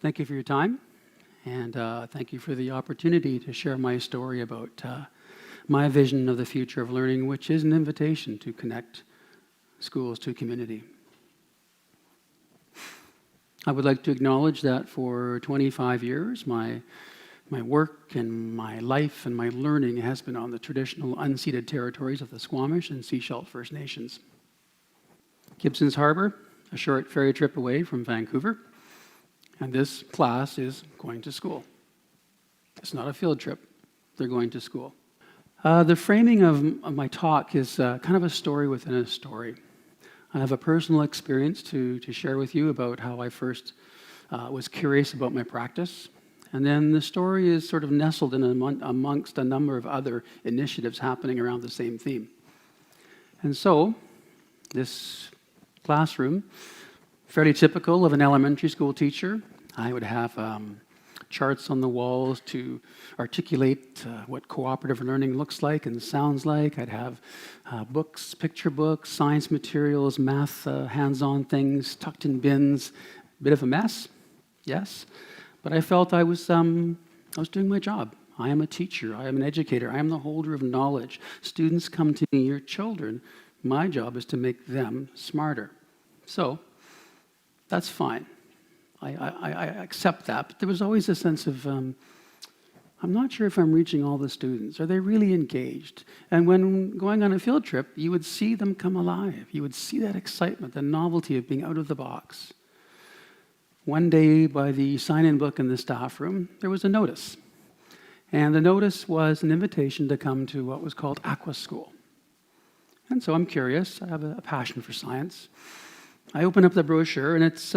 Thank you for your time, and thank you for the opportunity to share my story about my vision of the future of learning, which is an invitation to connect schools to community. I would like to acknowledge that for 25 years, my work and my life and my learning has been on the traditional unceded territories of the Squamish and Sechelt First Nations. Gibson's Harbour, a short ferry trip away from Vancouver, and this class is going to school. It's not a field trip, they're going to school. The framing of my talk is kind of a story within a story. I have a personal experience to share with you about how I first was curious about my practice. And then the story is sort of nestled in amongst a number of other initiatives happening around the same theme. And so, this classroom, fairly typical of an elementary school teacher. I would have charts on the walls to articulate what cooperative learning looks like and sounds like. I'd have books, picture books, science materials, math, hands-on things tucked in bins. Bit of a mess, yes. But I felt I was doing my job. I am a teacher. I am an educator. I am the holder of knowledge. Students come to me, your children. My job is to make them smarter. So, that's fine. I accept that. But there was always a sense of, I'm not sure if I'm reaching all the students. Are they really engaged? And when going on a field trip, you would see them come alive. You would see that excitement, the novelty of being out of the box. One day, by the sign-in book in the staff room, there was a notice. And the notice was an invitation to come to what was called Aqua School. And so I'm curious. I have a passion for science. I open up the brochure, and it's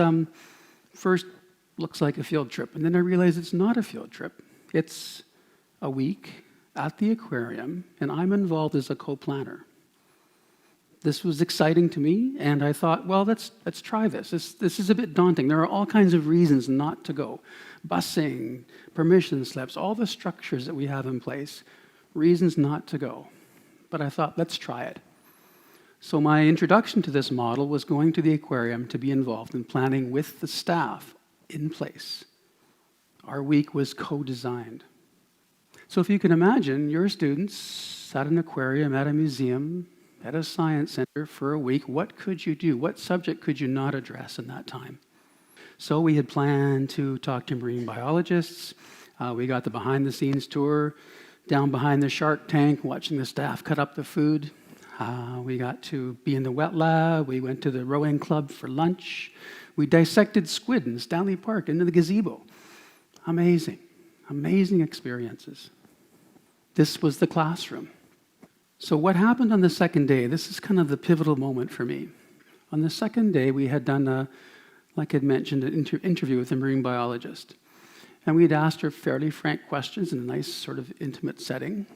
first looks like a field trip. And then I realize it's not a field trip. It's a week at the aquarium, and I'm involved as a co-planner. This was exciting to me, and I thought, well, let's try this. This is a bit daunting. There are all kinds of reasons not to go. Busing, permission slips, all the structures that we have in place, reasons not to go. But I thought, let's try it. So my introduction to this model was going to the aquarium to be involved in planning with the staff in place. Our week was co-designed. So if you can imagine, your students at an aquarium, at a museum, at a science center for a week, what could you do? What subject could you not address in that time? So we had planned to talk to marine biologists. We got the behind-the-scenes tour down behind the shark tank, watching the staff cut up the food. We got to be in the wet lab. We went to the rowing club for lunch. We dissected squid in Stanley Park into the gazebo. Amazing, amazing experiences. This was the classroom. So what happened on the second day? This is kind of the pivotal moment for me. On the second day, we had done, like I'd mentioned, an interview with a marine biologist. And we'd asked her fairly frank questions in a nice sort of intimate setting.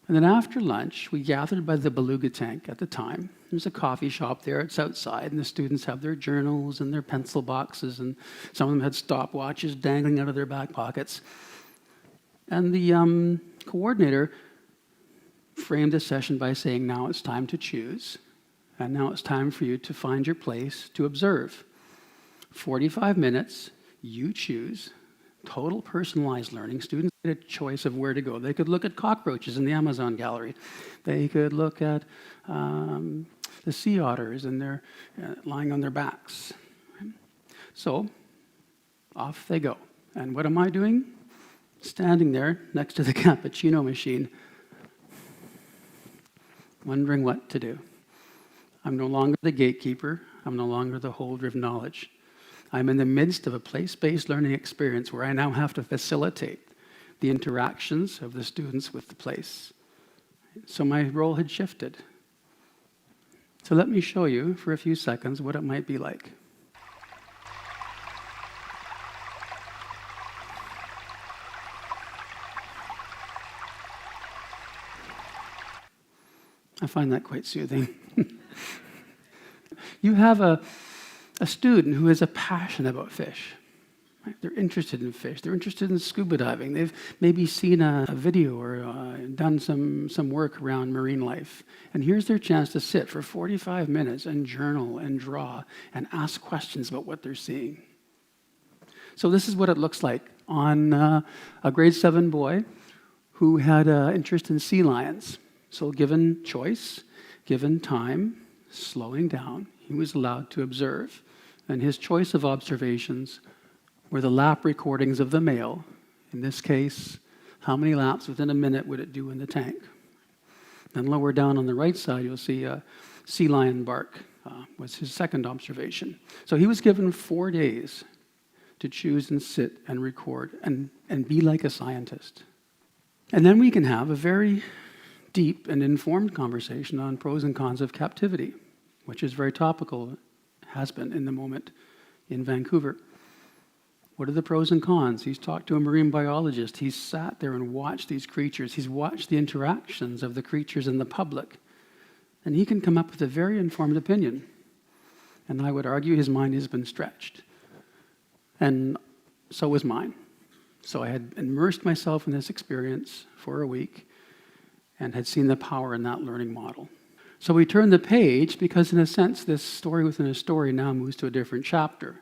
And then after lunch, we gathered by the beluga tank at the time. There's a coffee shop there, it's outside, and the students have their journals and their pencil boxes, and some of them had stopwatches dangling out of their back pockets. And the coordinator framed the session by saying, now it's time to choose, and now it's time for you to find your place to observe. 45 minutes, you choose. Total personalized learning. Students get a choice of where to go. They could look at cockroaches in the Amazon gallery. They could look at the sea otters and they're lying on their backs. So off they go. And what am I doing? Standing there next to the cappuccino machine, wondering what to do. I'm no longer the gatekeeper. I'm no longer the holder of knowledge. I'm in the midst of a place-based learning experience where I now have to facilitate the interactions of the students with the place. So my role had shifted. So let me show you for a few seconds what it might be like. I find that quite soothing. You have a student who has a passion about fish. Right? They're interested in fish. They're interested in scuba diving. They've maybe seen a video or done some work around marine life. And here's their chance to sit for 45 minutes and journal and draw and ask questions about what they're seeing. So this is what it looks like on a grade 7 boy who had an interest in sea lions. So given choice, given time, slowing down, he was allowed to observe. And his choice of observations were the lap recordings of the male. In this case, how many laps within a minute would it do in the tank? And lower down on the right side, you'll see a sea lion bark was his second observation. So he was given 4 days to choose and sit and record and be like a scientist. And then we can have a very deep and informed conversation on pros and cons of captivity, which is very topical, has been in the moment in Vancouver. What are the pros and cons? He's talked to a marine biologist. He's sat there and watched these creatures. He's watched the interactions of the creatures and the public. And he can come up with a very informed opinion. And I would argue his mind has been stretched. And so was mine. So I had immersed myself in this experience for a week and had seen the power in that learning model. So we turned the page because, in a sense, this story within a story now moves to a different chapter.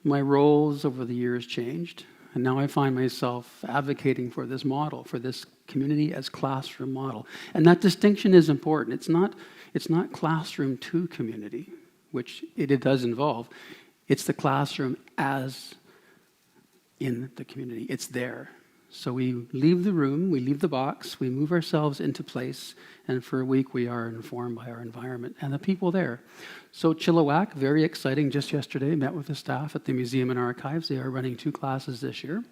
My roles over the years changed, and now I find myself advocating for this model, for this community as classroom model. And that distinction is important. It's not classroom to community, which it does involve. It's the classroom as in the community. It's there. So we leave the room, we leave the box, we move ourselves into place, and for a week we are informed by our environment and the people there. So Chilliwack, very exciting, just yesterday, met with the staff at the Museum and Archives. They are running 2 classes this year,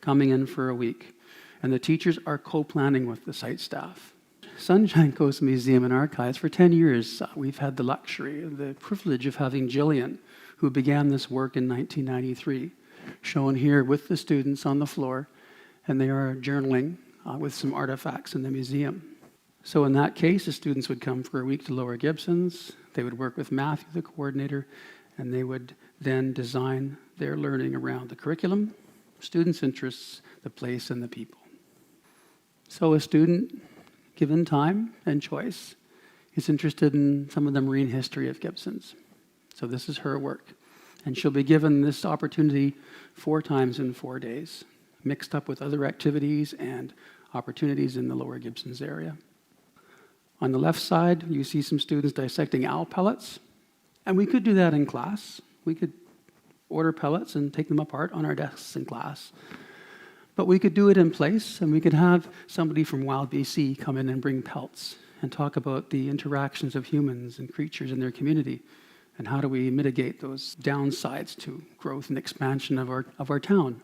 coming in for a week. And the teachers are co-planning with the site staff. Sunshine Coast Museum and Archives, for 10 years, we've had the luxury, the privilege of having Jillian, who began this work in 1993, shown here with the students on the floor, and they are journaling with some artifacts in the museum. So in that case, the students would come for a week to Lower Gibsons, they would work with Matthew, the coordinator, and they would then design their learning around the curriculum, students' interests, the place, and the people. So a student, given time and choice, is interested in some of the marine history of Gibsons. So this is her work. And she'll be given this opportunity 4 times in 4 days, mixed up with other activities and opportunities in the Lower Gibsons area. On the left side, you see some students dissecting owl pellets. And we could do that in class. We could order pellets and take them apart on our desks in class. But we could do it in place, and we could have somebody from Wild BC come in and bring pelts and talk about the interactions of humans and creatures in their community, and how do we mitigate those downsides to growth and expansion of our town.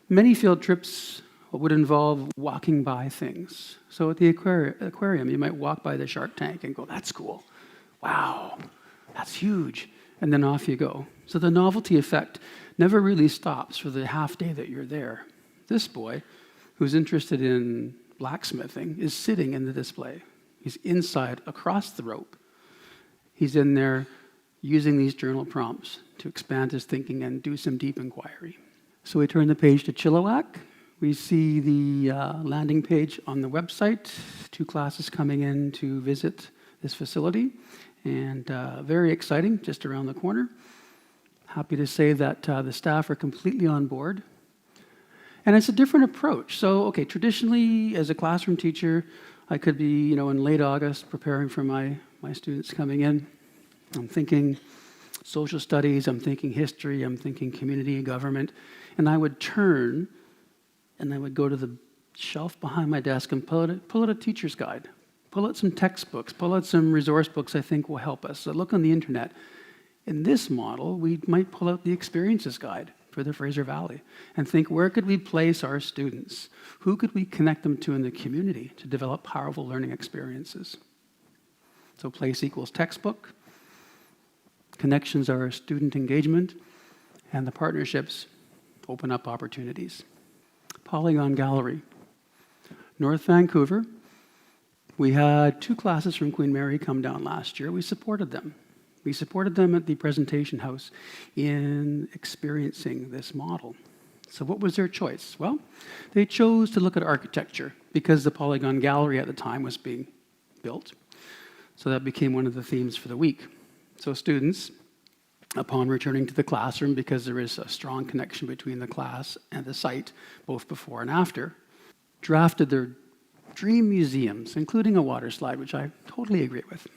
Many field trips would involve walking by things. So at the aquarium, you might walk by the shark tank and go, that's cool. Wow, that's huge. And then off you go. So the novelty effect never really stops for the half day that you're there. This boy, who's interested in blacksmithing, is sitting in the display. He's inside, across the rope. He's in there using these journal prompts to expand his thinking and do some deep inquiry. So we turn the page to Chilliwack. We see the landing page on the website, 2 classes coming in to visit this facility, and very exciting, just around the corner. Happy to say that the staff are completely on board. And it's a different approach. So, okay, traditionally, as a classroom teacher, I could be, in late August preparing for my students coming in. I'm thinking social studies, I'm thinking history, I'm thinking community and government. And I would turn and I would go to the shelf behind my desk and pull out a teacher's guide, pull out some textbooks, pull out some resource books I think will help us. So look on the internet. In this model, we might pull out the experiences guide for the Fraser Valley and think, where could we place our students? Who could we connect them to in the community to develop powerful learning experiences? So place equals textbook. Connections are student engagement, and the partnerships open up opportunities. Polygon Gallery. North Vancouver. We had 2 classes from Queen Mary come down last year. We supported them. We supported them at the presentation house in experiencing this model. So what was their choice? Well, they chose to look at architecture because the Polygon Gallery at the time was being built. So that became one of the themes for the week. So students upon returning to the classroom, because there is a strong connection between the class and the site, both before and after, drafted their dream museums, including a water slide, which I totally agree with.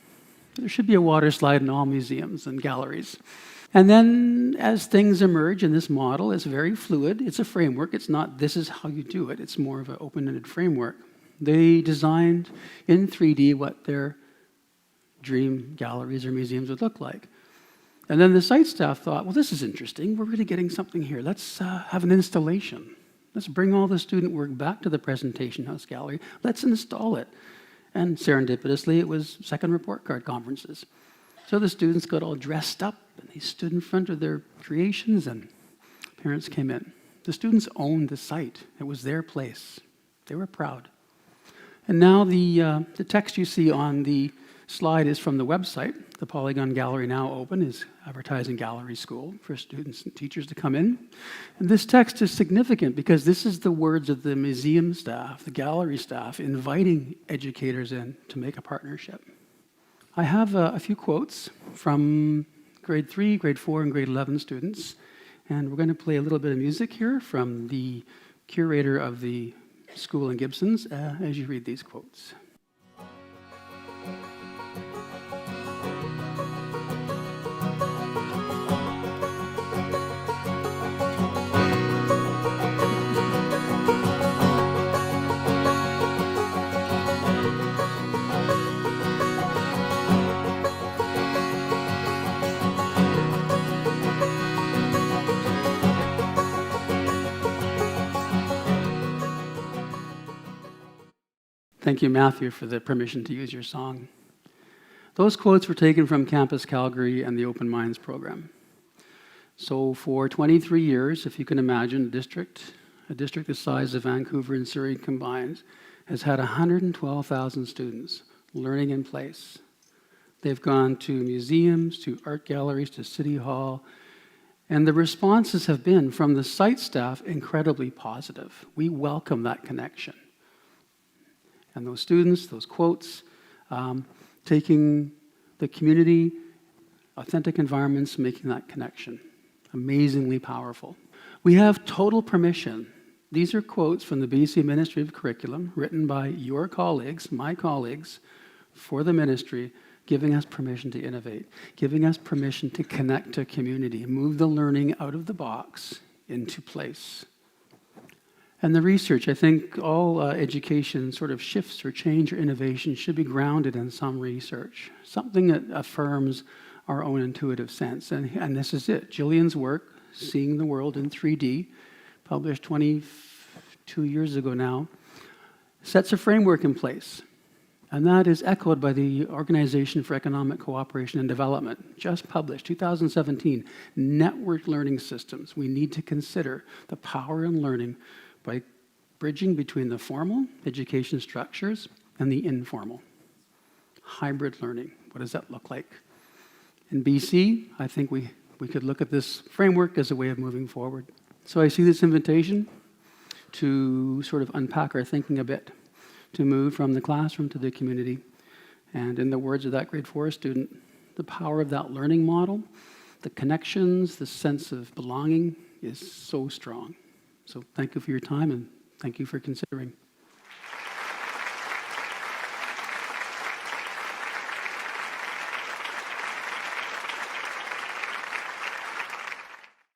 There should be a water slide in all museums and galleries. And then as things emerge in this model, it's very fluid. It's a framework. It's not this is how you do it. It's more of an open-ended framework. They designed in 3D what their dream galleries or museums would look like. And then the site staff thought, well, this is interesting. We're really getting something here. Let's have an installation. Let's bring all the student work back to the presentation house gallery. Let's install it. And serendipitously, it was second report card conferences. So the students got all dressed up, and they stood in front of their creations, and parents came in. The students owned the site. It was their place. They were proud. And now the text you see on the slide is from the website. The Polygon Gallery Now Open is advertising gallery school for students and teachers to come in. And this text is significant because this is the words of the museum staff, the gallery staff, inviting educators in to make a partnership. I have a few quotes from grade 3, grade 4, and grade 11 students. And we're going to play a little bit of music here from the curator of the school in Gibsons as you read these quotes. Thank you, Matthew, for the permission to use your song. Those quotes were taken from Campus Calgary and the Open Minds program. So for 23 years, if you can imagine, a district the size of Vancouver and Surrey combined, has had 112,000 students learning in place. They've gone to museums, to art galleries, to City Hall, and the responses have been, from the site staff, incredibly positive. We welcome that connection. And those students, those quotes, taking the community, authentic environments, making that connection. Amazingly powerful. We have total permission. These are quotes from the BC Ministry of Curriculum, written by your colleagues, my colleagues, for the ministry, giving us permission to innovate, giving us permission to connect to community, move the learning out of the box into place. And the research, I think all education sort of shifts or change or innovation should be grounded in some research, something that affirms our own intuitive sense. And this is it. Gillian's work, Seeing the World in 3D, published 22 years ago now, sets a framework in place. And that is echoed by the Organization for Economic Cooperation and Development, just published, 2017, Networked Learning Systems. We need to consider the power in learning by bridging between the formal education structures and the informal. Hybrid learning, what does that look like? In BC, I think we could look at this framework as a way of moving forward. So I see this invitation to sort of unpack our thinking a bit, to move from the classroom to the community. And in the words of that grade 4 student, the power of that learning model, the connections, the sense of belonging is so strong. So thank you for your time, and thank you for considering.